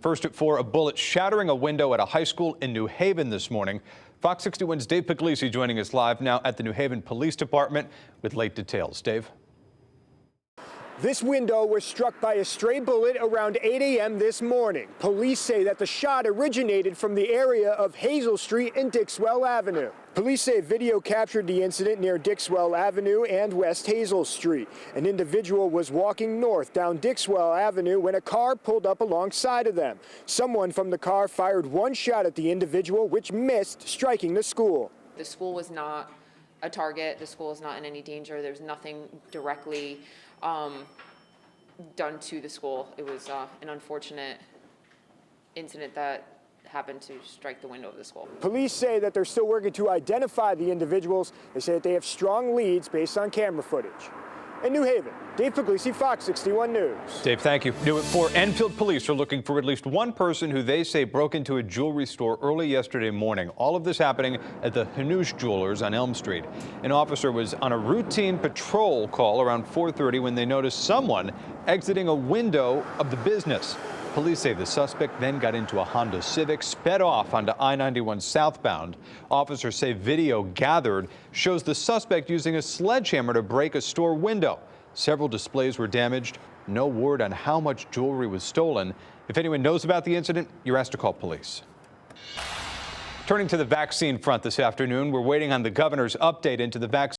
First at 4, a bullet shattering a window at a high school in New Haven this morning. Fox 61's Dave Puglisi joining us live now at the New Haven Police Department with late details. Dave. This window was struck by a stray bullet around 8 a.m. this morning. Police say that the shot originated from the area of Hazel Street and Dixwell Avenue. Police say video captured the incident near Dixwell Avenue and West Hazel Street. An individual was walking north down Dixwell Avenue when a car pulled up alongside of them. Someone from the car fired one shot at the individual, which missed, striking the school. The school was not a target. The school is not in any danger. There's nothing directly done to the school. It was an unfortunate incident that happened to strike the window of the school. Police say that they're still working to identify the individuals. They say that they have strong leads based on camera footage. In New Haven, Dave Puglisi, Fox 61 News. Dave, thank you. New at 4, Enfield police are looking for at least one person who they say broke into a jewelry store early yesterday morning. All of this happening at the Hanush Jewelers on Elm Street. An officer was on a routine patrol call around 4:30 when they noticed someone exiting a window of the business. Police say the suspect then got into a Honda Civic, sped off onto I-91 southbound. Officers say video gathered shows the suspect using a sledgehammer to break a store window. Several displays were damaged. No word on how much jewelry was stolen. If anyone knows about the incident, you're asked to call police. Turning to the vaccine front this afternoon, we're waiting on the governor's update into the vaccine.